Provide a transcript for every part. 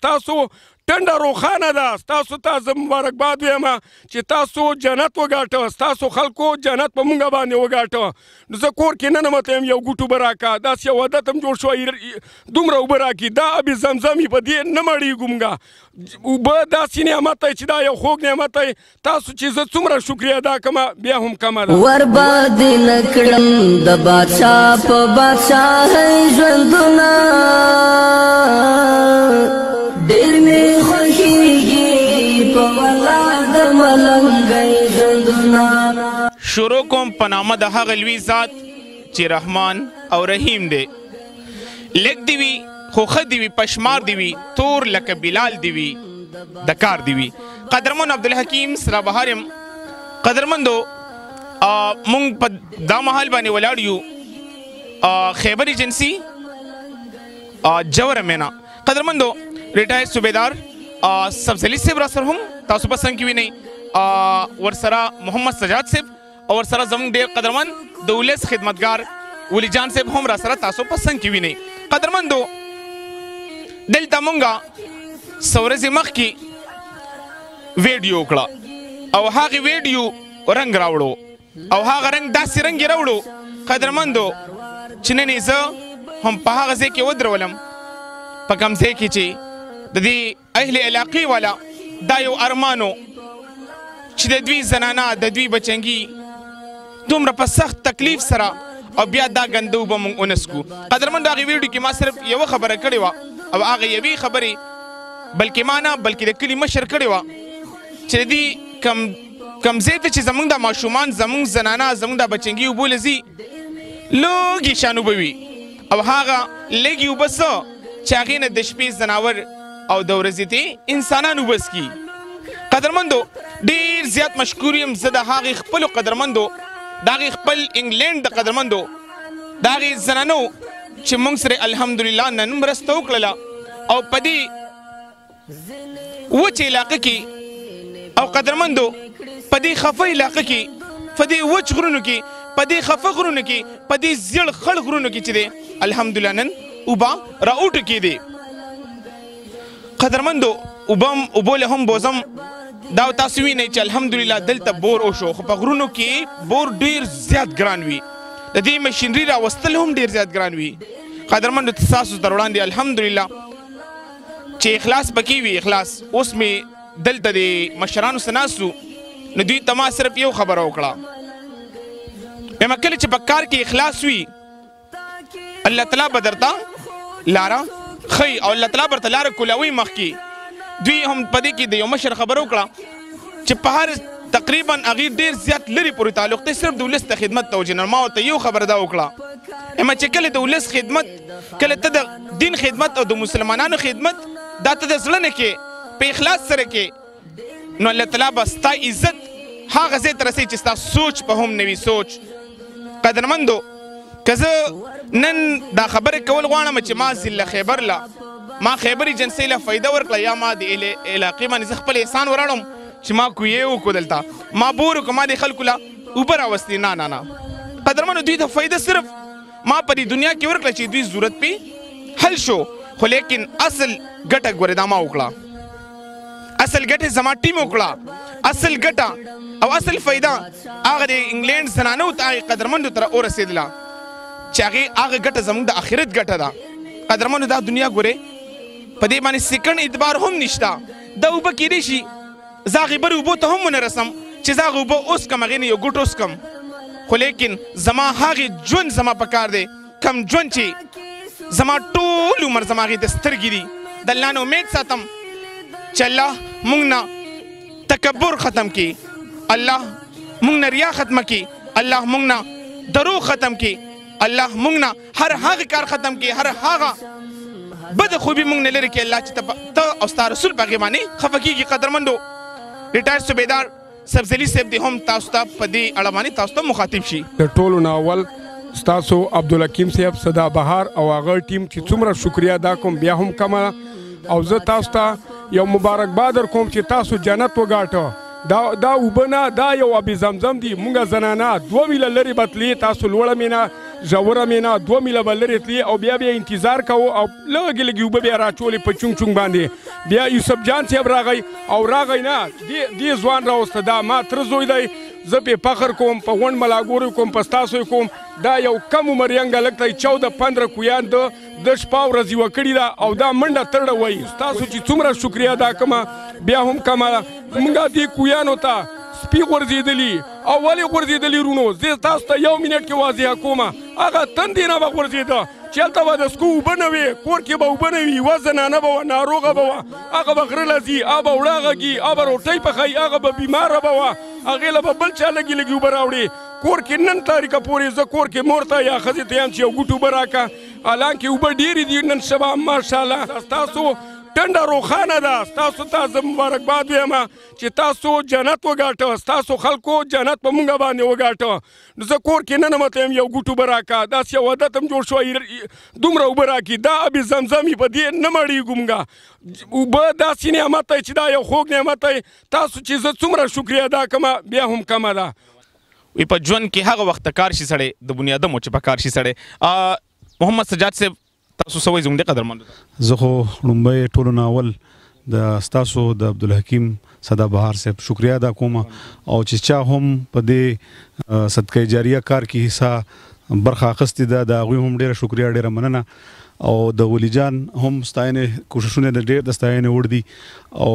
ستاسو ټنډه روښانه ده ستاسو ته زه مبارکباد وایم چې تاسو جنت وګاټه ستاسو خلکو جنت په مونږ باندې وګاټه نو زه کور کې ننوتم یم یو ګوټو به راکړه داسې یو عادت هم جوړ شوی دومره اوبه راکړي دا ابي زمزم په دې نه مړېږو مونږه اوبه داسې نعمت دی چې دا یو خوږ نعمت دی تاسو چې زه څومره شکریه ادا کړم بیا هم کمه ده ورباد نه کړم د بادشاه په بادشاهۍ ژوندونه ډېر مې خوښېږي په ولا د ملنګۍ ژوندونه شروع کوم په نامه د هغه لوی ذات چې رحمان او رحیم دی لږ دي وي خو ښه دي وي پشمار دي وي تور لکه بلال دي وي د کار دي وي قدرمن عبدالحکیم سرا بهار یم قدرمندو مونږ په دا مهال باندې ولاړ یو خیبر ایجنسی جوهر مینا قدرمندو ریټایر صوبیدار سبزلی صاحب را سره هم تاسو پسند کې وینئ ورسره محمد سجاد صاحب او ورسره زموږ ډېر قدرمن د ولس خدمتګار ولی جان صاحب هم را سره تاسو پسند کې وینئ قدرمندو دلته مونږه څو ورځې مخکې ویډیو وکړه او هغې ویډیو رنګ راوړو او هغه رنګ داسې رنګ یې راوړو قدرمندو چې نن یې زه هم په هغه ځای کې ودرولم په کوم ځای کې چې د دې اهل علاقې والا دا یو ارمانو چې د دوی زنانه د دوی بچنګي دومره په سخت تکلیف سره او بیا دا ګنده اوبه مونږ ونسکو قدرمندو هغې ویډیو کې ما صرف یوه خبره کړې وه او هغه یوې خبرې بلکې ما نه بلکې د کلي مشر کړې وه چې د دې کم ځای ته چې زموږ د ماشومان زموږ زنانه زموږ د بچنګي اوبو له ځي لږې شان اوبه وي او هغه لږې اوبه څه چې هغې نه د شپې ځناور او د ورځې ته انسانان اوبه څکي قدرمندو ډېر زیات مشکور یم زه د هغې خپلو قدرمندو د هغې خپل انګلینډ د قدرمندو د هغې زنانو چې موږ سره الحمدلله نن مرسته وکړله او په دې وچ علاقه کې او قدرمندو په دې خفه علاقه کې په دې وچ غرونو کې په دې خفه غرونو کې په دې زیړ خړ غرونو کې چې دی الحمدلله نن اوبه راوټو کې دی قدرمندو اوبو له هم بوزم دا تاسو وینئ چې الحمدلله دلته بور وشو خو په غرونو کې بور ډېر زیات ګران وي د دې مشینري راوستل هم ډېر زیات ګران وي قدرمندو تاسو در وړاندې الحمدلله چې اخلاص پکې وي اخلاص اوس مې دلته د مشرانو سره ناست نو دوی ته ما صرف یو خبره وکړه وایم کله چې په کار کې اخلاص وي الله تعالی به درته لاره ښیي او الله تعالی به درته لاره کولاوي مخکې دوی هم په دې کې د یو مشر خبره وکړه چې په هر تقریبا هغې ډېر زیات لرې پورې تعلق دی صرف د ولس د خدمت توجه نه ما ورته یو خبره دا وکړه اما چې کله د ولس خدمت کله ته د دین خدمت او د مسلمانانو خدمت دا ته د زړه نه کې په اخلاص سره کې نو الله تعالی به ستا عزت هغه ځای ته رسوي چې ستا سوچ په هم نوي سوچ قدرمندو که زه نن دا خبرې کول غواړم چې ما ضلع خیبر له ما خیبر ایجنسۍ له فایده ورکړه یا ما د علاقې باندې زه خپل احسان وراړم چې ما کویې وکړو دلته ما بور وکړو ما د خلکو له اوبه راوستې نه قدرمنو دوی ته فایده صرف ما په دې دنیا کې ورکړه چې دوی ضرورت پې حل شو خو لیکن اصل ګټه ګورې دا ما وکړه اصل ګټه زما ټیم وکړه اصل ګټه او اصل فایده هغه د انګلینډ زنانو ته هغې قدرمندو ته ورسېدله چې هغه ګټه زموږ د آخرت ګټه ده قدرمنو دا دنیا ګورې په دې باندې سیکنډ اعتبار هم نشته دا اوبه کیدای شي زه هغې بلې اوبو ته هم ونه رسم چې زه هغې اوبه وڅکم هغې نه یو ګوټ وڅکم خو لیکن زما هغې ژوند زما په کار دی کم ژوند چې زما ټول عمر زما هغې د سترګې دي د الله نه امید ساتم چې الله موږ نه تکبر ختم کړي الله موږ نه ریا ختمه کړي الله موږ نه دروغ ختم کړي الله موږ نه هر هغه کار ختم کړي هر هغه بد خوبي موږ نه لري کړي الله چې ته او ستا رسول په هغې باندې خفه کېږي قدرمندو ریټایر صوبیدار سبزلی صاحب دی هم تاسو ته په دې اړه باندې تاسو ته مخاطب شي د ټولو نه اول ستاسو عبدالحکیم صاحب سدا بهار او هغه ټیم چې څومره شکریه ادا کوم بیا هم کمه او زه تاسو ته یو مبارکباد درکوم چې تاسو جنت وګاټه دا اوبه نه دا یو ابي زمزم دی مونږه زنانه 2 میله لرې به تلې تاسو لوړه مینه ژوره مینا 2 میله به لرې تلي او بیا انتظار کوو او لږې لږې اوبه بیا راچولې په چونګ چونګ باندې بیا یوسف جان صاحب راغی او راغی نه دې ځوان راوسته دا ما تره زوی دی زه پې فخر کوم په غونډ ملاګورو کوم په ستاسو کوم دا یو کم عمر ینګ هلک دی 14-15 کویان د شپه ورځ یوه کړې ده او دا منډه تړه وایي ستاسو چې څومره شکریه ادا کومه بیا هم کمه ده زموږ دې کویانو ته سپي غورځېدلي او ولې غورځېدلي رونو زه تاسو ته 1 منټ کې واضحه کومه هغه تندې نه به غورځېده چې هلته به د سکو اوبه نه وي کور کې به اوبه نه وي یوه زنانه به وه ناروغه به وه هغه به غره له ځي هغه به وړه غږي هغه به روټۍ پخوي هغه به بیماره به وه هغې له به بل چا لږې لږې اوبه راوړي کور کې نن تاریخه پورې زه کور کې مور ته یا ښځې ته یم چې یو ګوټ اوبه راکړه حالانکې اوبه ډېرې دي نن شبه ماشاءالله ستاسو ټنډه روښانه ده ستاسو ته زه مبارکباد وایم چې تاسو جنت وګاټه ستاسو خلکو جنت په مونږ باندې وګاټه نو زه کور کې ننوته یم یو ګوټ اوبه راکړه داسې یو عادت هم جوړ شوی دومره اوبه راکړي دا ابي زمزم په دې نه مړېږو مونږه اوبه داسې نعمت دی چې دا یو خوږ نعمت دی تاسو چې زه څومره شکریه ادا کومه بیا هم کمه ده وی په ژوند کې هغه وخت کار شي سړی د بنیادمو چې په کار شي سړی محمد سجاد صاحب تاسو سوي زموږ د قدرمند زه خو لومبۍ ټولو نه اول د ستاسو د عبدالحکیم صدا بهار صاحب شکریه ادا کوم او چې چا هم په دې صدقه جاریه کار کې حصہ برخه اخیستې ده د هغوی هم ډېره شکریه ډېره مننه او د ولی جان هم ستاینې کوششونه ډېر د ستاینې وړ دي او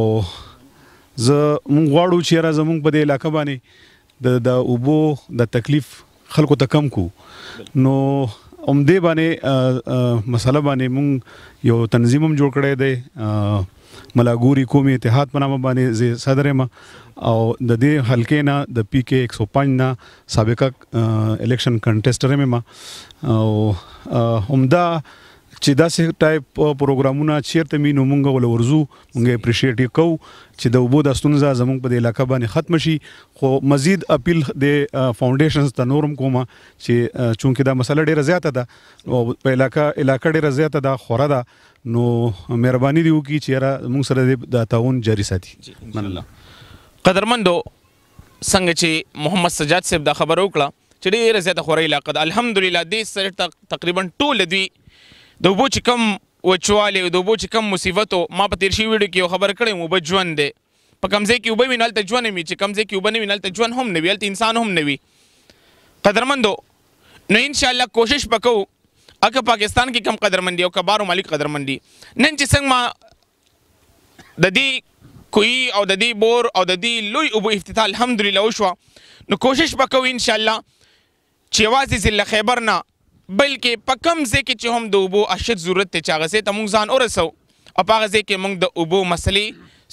زه مونږ غواړو چې یاره زمونږ په دې علاقه باندې د اوبو د تکلیف خلکو ته کم کو نو دې باندې مسله باندې مونږ یو تنظیم هم جوړ کړی دی ملاګوري قومي اتحاد په نامه باندې زه صدر یم او د دې حلقې نه د PK 105 نه سابقه الیکشن کنټیسټر یم او همدا چې داسې ټایپ پروګرامونه چیرته وي نو مونږ ول ورځو مونږ اپریشیټ کوو چې د اوبو د ستونزه زموږ په علاقه باندې ختم شي خو مزید اپیل د فاونډیشنز ته نورم کومه چې چونکه دا مسله ډیره زیاته ده او په علاقه ډیره زیاته ده خوره ده نو مهرباني دی وکړي چې موږ سره د تعاون جاری ساتي من الله قدرمندو څنګه چې محمد سجاد صاحب دا خبر وکړه چې ډیره زیاته خوره علاقه ده الحمدلله دې سره تقریبا ټول دوی د اوبو چې کم وچوالی د اوبو چې کم مصیبتو ما په تیر شوي ویډیو کې یو خبر کړی یم اوبه ژوند دی په کوم ځای کې اوبه وي نو هلته ژوند هم وي چې کوم ځای کې اوبه نه وي نو هلته ژوند هم نه وي هلته انسان هم نه وي قدرمندو نو انشاءالله کوشش به کوو اکه پاکستان کې کم قدرمندي او که بارو مالک قدرمندي نن چې څنګه ما د دې کوی او د دې بور او د دې لوی اوبو افتتاح الحمدلله وشوه نو کوشش به کوو انشاءالله چې یوازې ضلع خیبر نه بلکې په کم ځای کې چې هم د اوبو اشد ضرورت دی چې هغه ځای ته موږ ځان ورسو او په هغه ځای کې موږ د اوبو مسلې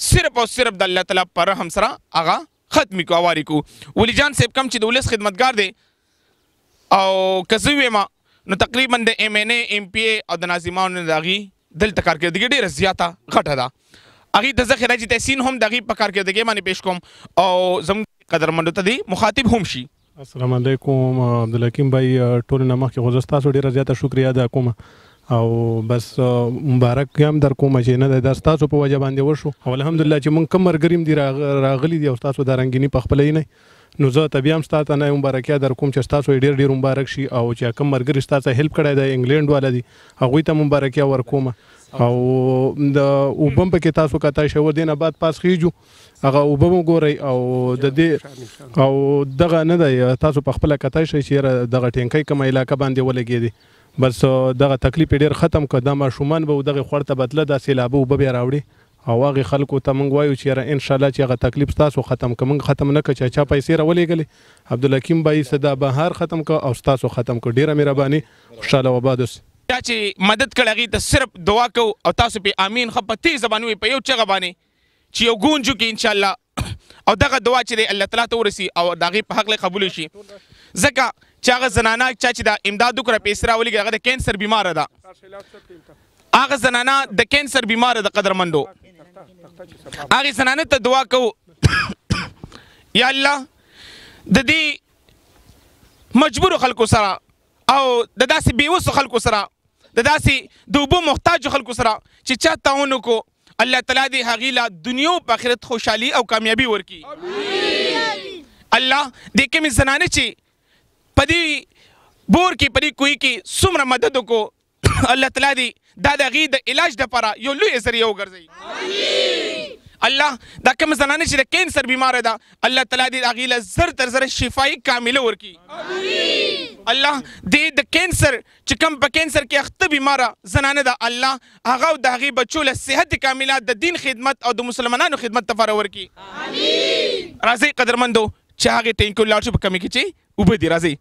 صرف او صرف د الله تعالی په رحم سره هغه ختمې کړو هوارې کړو ولی جان صاحب کم چې د ولس خدمتګار دی او که زه ویم نو تقریبا د MNA MPA او د ناظمانو د هغې دلته کارکردګي ډېره زیاته غټه ده هغې ته زه خراج تحسین هم د هغې په کارکردګۍ باندې پیش کوم او زموږ قدرمندو ته دی مخاطب هم شي السلام علیکم عبدالحکیم بھائی ټول نه مخکې خو زه ستاسو ډېره زیاته شکریه ادا کوم او بس مبارک هم در کوم چې نه دا ستاسو په وجه باندې وشو او الحمدلله چې مونږ کم ملګري هم دي راغلي دي او ستاسو دا رنګیني په خپله نه نو زه ته بیا هم ستا ته نه مبارکي در کوم چې ستاسو ډېر ډېر مبارک شي او چې کم ملګري ستا ته هیلپ کړی دی انګلینډ والا دي هغوی ته مبارکي ورکوم او د اوبه هم پکې تاسو کتای شوه دې نه بعد پاس خیجو هغه اوبه مو ګورئ او د دې او دغه نه دی تاسو په خپله کتای شئ چې دغه ټینکۍ کومه علاقه باندې ولګېدې بس دغه تکلیف یې ډېر ختم کړه دا ماشومان به دغې خوړ ته بدله دا سیلابه اوبه بیا راوړي او هغې خلکو ته موږ وایو چې یاره انشاءالله چې هغه تکلیف ستاسو ختم کړه موږ ختم نه کړه چې چا پیسې راولېږلې عبدالحکیم بھائی صدا بهار ختم کړه او ستاسو ختم کړه ډېره مهرباني خوشحاله وباد اوسئ دا چې مدد کړی هغې ته صرف دعا کوو او تاسو پې امین ښه په تیزه باندې وایي په یو چغه باندې چې یو ګونج وکړي انشاءالله او دغه دعا چې دی الله تعالی ته ورسي او د هغې په حق قبول شي ځکه چې هغه زنانه چا چې د امداد وکړه پیسې راولېږي هغه د کینسر بیماره ده هغه زنانه د کینسر بیماره ده قدرمندو هغې زنانه ته دعا کوو یا الله د دې مجبورو خلکو سره او د داسې بېوسو خلکو سره د داسې د اوبو محتاجو خلکو سره چې چا تعاون وکړو الله تعالی دې هغې له دنیا او په آخرت خوشحالي او کامیابي ورکړي الله دې کومې زنانې چې په دې بور کې پرې کوي کې څومره مدد وکړو الله تعالی دې دا د هغې د علاج دپاره یو لوی ذریعه وګرځوي. الله دا کوم زنانه چې د کینسر بیماره ده الله تعالی دې هغې له زر تر زره شفایي کامله ورکړي. الله دې د کینسر چې کوم په کینسر کې اخته بیماره زنانه ده الله هغه او د هغې بچو له صحت کامله د دین خدمت او د مسلمانانو خدمت دپاره ورکړي. راځئ قدرمندو چې هغې ټینکو لاړ شو په کمې کې چې اوبه دي. راځئ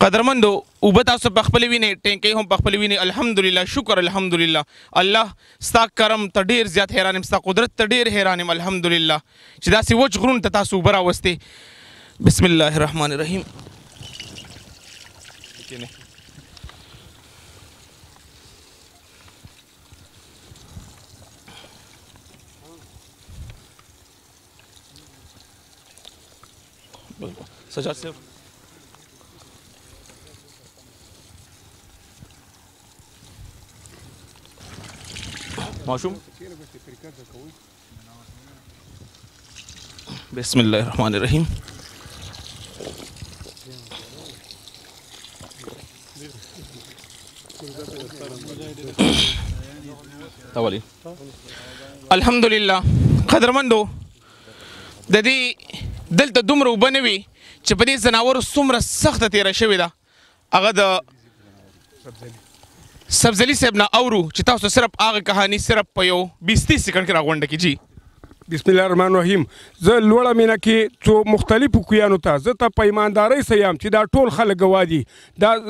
قدرمندو اوبه تاسو په خپلې وینې ټینکۍ هم په خپلې وینې الحمدلله شکر الحمدلله الله ستا کرم ته ډېر زیات حیران یم ستا قدرت ته ډېر حیران یم الحمدلله چې داسې وچ غرونو ته تاسو اوبه راوستې. بسم الله الرحمن الرحیم. سجاد صاحب माशूम बिस्मिल्लाहिर्रहमानिर्रहीम. الحمدلله قدرمندو د دې دلته دومره اوبه نه وي چې په دې ځناورو څومره سخته تېره شوې ده هغه د سبزلي صاحب نه اورو چې تاسو صرف هغه کهاني صرف په یو 20-30 سکند کې راغونډه کړي. جی بسم الله الرحمن الرحیم. زه لوړه مینه کې څو مختلفو کویانو ته زه ته په ایماندارۍ سره یم چې دا ټول خلک ګواه دي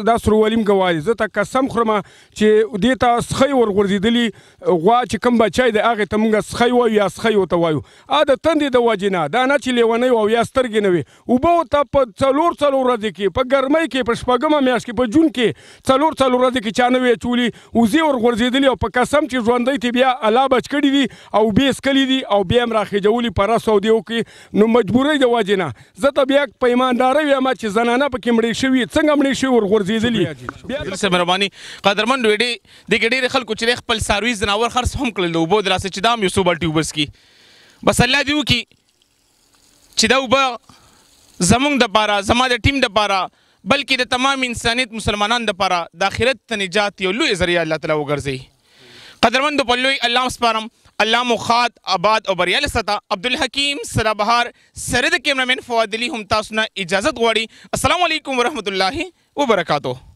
دا سرولیم ګواه دي. زه ته قسم خورم چې دې ته سخی ورغورځېدلي غوا چې کوم بچی دی هغې ته مونږ سخی وایو یا سخی ورته وایو د تندې د وجې نه دا نه چې لیونۍ او یا سترګې نه وي. اوبه ورته په څلور ورځې کې په ګرمۍ کې په شپږمه میاشت کې په جون کې څلور ورځې کې چا نه وي اچولي وزې ورغورځېدلي او په قسم چې ژوندی ته بیا الله بچ کړي دي او بې څکلي دي او بیا هم راخېجولي په رس او دیو کې نو مجبورۍ د وجې نه زه ته بیا په ایماندارۍ وایم چې زنانه پکې مړې شوي څنګه مړې شوي ورغورځېدلي. بیا مهرباني قدرمند ویډي دغه ډېر خلکو چې خپل څاروي ځناور خرڅ هم کړل د اوبو د لاسه چې دا هم یو څو بالټي اوبه څکي. بس الله دې وکړي چې دا اوبه زمونږ دپاره زما د ټیم دپاره بلکې د تمام انسانیت مسلمانانو دپاره د آخرت ته نجات یو لوی ذریعه الله تعالی وګرځوي. قدرمندو په لوی الله سپارم الله مو خاد آباد او بریاله ستا. عبدالحکیم سدابهار سره د کیمرامین فواد علي هم تاسو نه اجازت غواړي. السلام علیکم ورحمت الله وبرکاتہ.